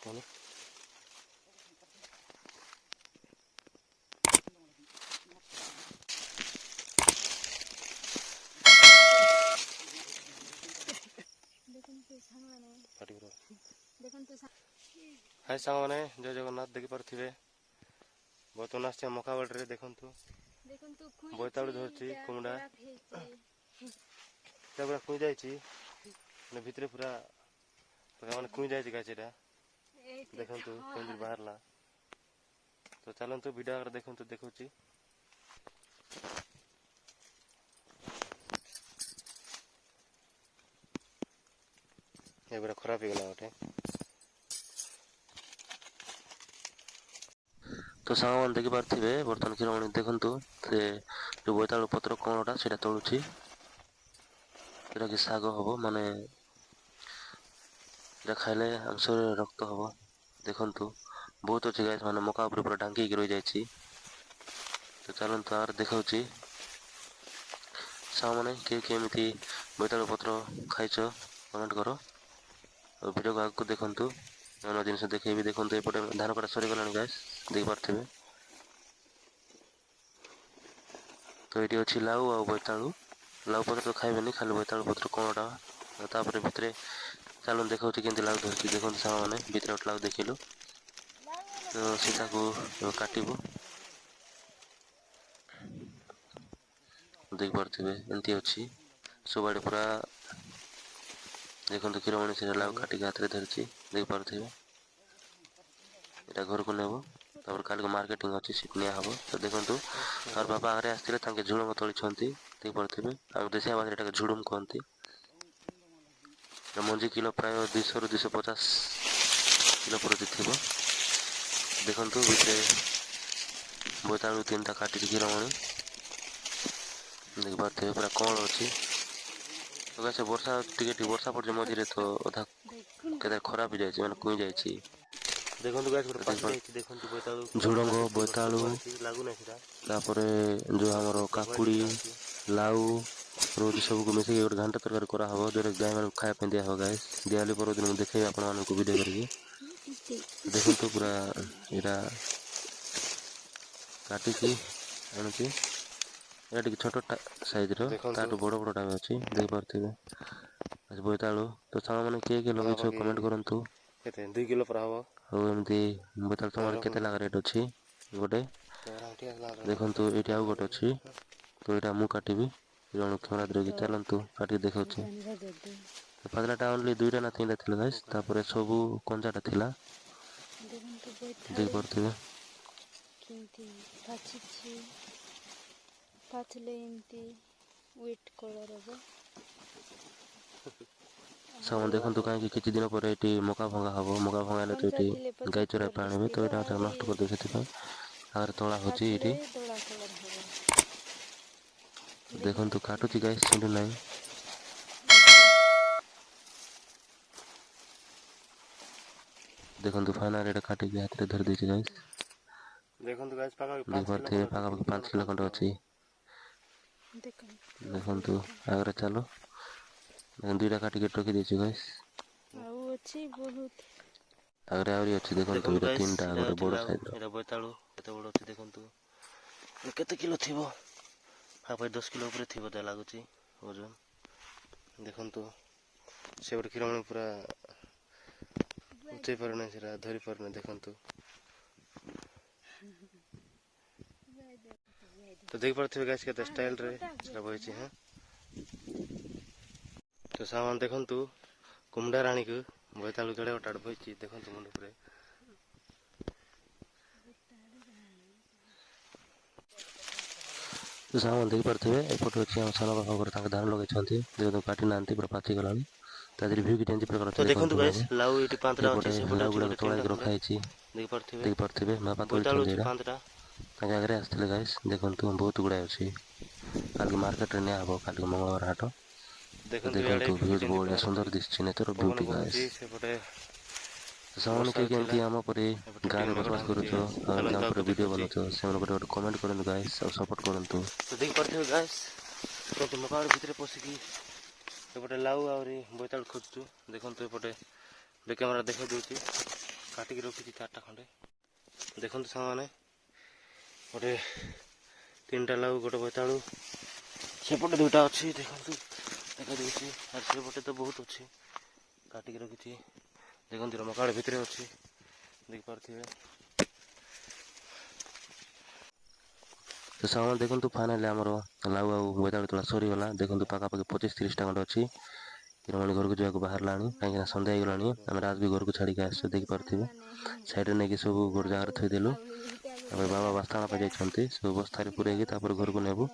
कौन हाय सांग मैंने जय जगन्नाथ देखी पारे बर्तमान आस मका बाड़ी देखु बोईतालु धरती कुमड़ा पूरा कुई जाइए भितर पूरा मैंने कुई जाइए गाछीटा देखु कमी बाहर तो चलतु वीडियो आगे देखु देखुची ये पूरा खराब हो गला गोटे तो सांग मैंने देखी पारे बर्तमान क्षीरमणि देखु से जो बोईतालु पत्र कणटा से तोलुची कि शाग हम माने खाइले आम शरीर रक्त हम देखु बहुत अच्छे गाय मैंने मका उपर पूरा ढांकी रही जाइए तो चलतु आर देखा सांग मैंने किए केमी बोईतालु पत्र खाइच कमेंट कर वीडियो को आगे देखु नया जिन देखे देखु एपटे धान कटा सरीगला गाय देख पारे तो ये अच्छी लाउ आ बोईतालु लाउ पत्र तो खाइबेनि खाली बोईतालु पत्र कणटा तापर भितर चलो देखा केमती लाउ धरती देखो सांग मैंने भितर गोटे लाउ देखिलु तो सीता को काटबू देख पारे एमती अच्छी सबआड़े पूरा देखो क्षीरमणि से लाउ काटिक हाथ में धरी देख पारे यहाँ घर को नेब तापर काल को मार्केटिंग अच्छी सीट निहब तो देखु और बाबा आगे आसते झुड़ंग तोली देख पारे आम देशिया भाषा यहाँ झुड़ुम कहती मंजी किलो प्राय 200 ରୁ 250 किलो प्रति थी देखु भितर बोईतालु 3टा काटी क्षीरमणि देख पारे पूरा कल अच्छी तो से वर्षा टी वर्षा पड़े मझे तो अधा के खराब हो जाए मैंने कुई जाइए देखो झुड़ंग बोईतालु तापर जो आमर काकुड़ी लाउ रोज सब को मिसेक गोटे घंटा तरकारी कराव जो गाय मान खायापी दिहब गाय दिवाली पर्व दिन देखे आपण मानक वीडियो करके देखु पूरा यहाँ काटिकी आनुची यहाँ छोट साइज रू बड़ बड़टा भी अच्छी देख पारे बोईतालु तो सांग मैंने किए लगे कमेंट करूँ 2 किलो पर हम एमती बोईतालु तुम केते लाख रेट अच्छी गोटे देखु ये आउ गोटे अच्छी तो यहाँ मुझे काटबी जन क्षणा द्रकी चलतु काटिक देखा पातलाटा ओनली 2टा ना 3टा थी गाइस तापर सबू कंचाटा थिला देख पारे सामान देखु कहीं किसी दिन पर ये मका भंगा हम मका भंगा तो ये गाय चोरा आने तो यहाँ नष्ट करदे से आगे तला हो देखु काटुची गाय छिंडू ना देखु फाइनाल ये काटिक हाथ में धरी देती गाय देख पारे पाखापाखि 5 किलो खंड अच्छी देखु आगे चलो 2टा काटिक रखी देती गाय आगे आहरी अच्छी देखु 3टा गोटे बड़ साइज बोईतालु केते बड़ अच्छी देखु केते किलो थी हाँ 10 किलो ऊपर थी लगुच ओजन देखु से गोटे क्षीरमणि पूरा उठे पारे ना धरी पारे ना देखु तो देख पारे गाइस के स्टाइल रे बही हाँ तो सामान देखु कुमड़ा राणी को बोईतालु जड़े गोटा बही देखु मुंड पर तो सामान देख पारे एपटे अच्छे सान बापा धान लगे देखो काटी ना पूरा पाची गला भ्यू की प्रकार तो देखो लाउ ये लाउ गुड़ा तोड़ा रखाई देख पारे बापा तोड़ी आगे आसते गाइस देखु बहुत गुड़ाए अच्छी काल मार्केट में निहब काल मंगलवार हाट देखु भ्यूज बहुत सुंदर दिशा नेचर ब्यूटी गाइस सामान किए केमती आम पर गाँव में बसवास कर वीडियो बनाऊ से गोटे कमेंट करूँ गाइस और सपोर्ट करूँ तो देख पारे गाइस मका भितर पशिकी एपटे लाउ आहरी बोईतालु खोजु देखु एपटे कैमेरा देखा दूसरी କାଟିକି ରଖିଛି 4ଟା ଖଣ୍ଡେ। ଦେଖନ୍ତୁ ସାଙ୍ଗମାନେ, ଗୋଟେ 3ଟା ଲାଉ, ଗୋଟେ ବୋଇତାଳୁ, ସେପଟେ 2ଟା ଅଛି। ଦେଖନ୍ତୁ ଦେଖାଯାଉଛି। ଆଉ ସେପଟେ ତ ବହୁତ ଅଛି, କାଟିକି ରଖିଛି। ଦେଖନ୍ତୁ ରମକାଳ ଭିତରେ ଅଛି, ଦେଖିପାରୁଥିବେ। ତ ସାଙ୍ଗମାନେ ଦେଖନ୍ତୁ, ଫାଇନାଲି ଆମର ଲାଉ ଆଉ ବୋଇତାଳୁ ତୋଳା ସରିଗଲା। ଦେଖନ୍ତୁ ପାଖାପାଖି 25-30ଟା ଖଣ୍ଡେ ଅଛି। ହିରମଣି ଘରକୁ ଯିବାକୁ ବାହାରିଲାଣି, କାହିଁକିନା ସନ୍ଧ୍ୟା ହେଇଗଲାଣି। ଆମେ ରାଜ ବି ଘରକୁ ଛାଡ଼ିକି ଆସିଛୁ, ଦେଖିପାରୁଥିବେ। ସାଇଡ଼ରେ ନେଇକି ସବୁ ଗୋଟେ ଜାଗାରେ ଥୋଇଦେଲୁ। ତାପରେ ବାବା ବାସ୍ତାଣ ପାଇଁ ଯାଇଛନ୍ତି, ସବୁ ବସ୍ତାରେ ପୁରେଇକି ତାପରେ ଘରକୁ ନେବୁ।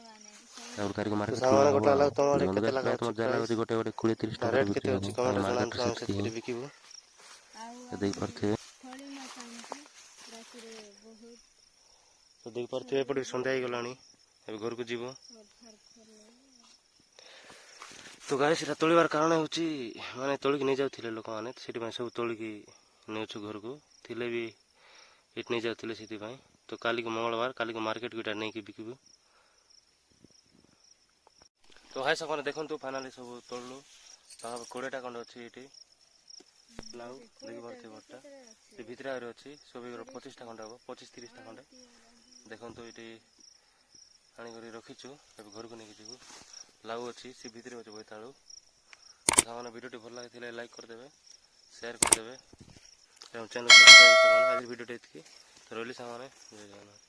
ତାପରେ କାରିକି ମାର୍କେଟ ଖୋଲା ହେବ ଆଉ। ଦେଖନ୍ତୁ ଗାଇସ୍, ପ୍ରାୟ ତମର ଯାହା ଲାଗୁଛି ଗୋଟେ 20-30 ଟଙ୍କାରେ ବିକ୍ରି ହେବ। କାହିଁକି ମାର୍କେଟରେ ସେତିକି ହିଁ ଦେଖିପାରୁଥିବେ। ତ ଦେଖିପାରୁଥିବେ, ଏପଟେ ସନ୍ଧ୍ୟା ହେଇଗଲାଣି, ଏବେ ଘରକୁ ଯିବ। ତ ଗାଈ ସେଟା ତୋଳିବାର କାରଣ ହେଉଛି, ମାନେ ତୋଳିକି ନେଇଯାଉଥିଲେ ଲୋକମାନେ, ସେଥିପାଇଁ ସବୁ ତୋଳିକି ନେଉଛୁ ଘରକୁ। ଥିଲେ ବି ଏଠି ନେଇଯାଉଥିଲେ ସେଥିପାଇଁ। ତ କାଲିକୁ ମଙ୍ଗଳବାର, କାଲିକୁ ମାର୍କେଟକୁ ଏଇଟା ନେଇକି ବିକିବୁ। ତ ଭାଇ ସାଙ୍ଗମାନେ ଦେଖନ୍ତୁ, ଫାଇନାଲି ସବୁ ତୋଳିଲୁ। ପାଖାପାଖି 20ଟା ଖଣ୍ଡେ ଅଛି ଏଇଠି ଲାଉ, ଦେଖିପାରୁଥିବେ ବଡ଼ଟା। ସେ ଭିତରେ ଆହୁରି ଅଛି, ସବୁ 25ଟା ଖଣ୍ଡେ ହେବ, 25-30ଟା ଖଣ୍ଡେ। ଦେଖନ୍ତୁ ଏଇଠି ଆଣିକରି ରଖିଛୁ, ଏବେ ଘରକୁ ନେଇକି ଯିବୁ। ଲାଉ ଅଛି, ସେ ଭିତରେ ଅଛି ବୋଇତାଳୁ। ସାଙ୍ଗମାନେ ଭିଡ଼ିଓଟି ଭଲ ଲାଗିଥିଲେ ଲାଇକ୍ କରିଦେବେ, ସେୟାର କରିଦେବେ ଏବଂ ଚ୍ୟାନେଲ୍ ସବସ୍କ୍ରାଇବ୍। ଆଜି ଭିଡ଼ିଓଟି ଏତିକି, ରହିଲି ସାଙ୍ଗମାନେ, ଜୟ ଜଗନ୍ନାଥ।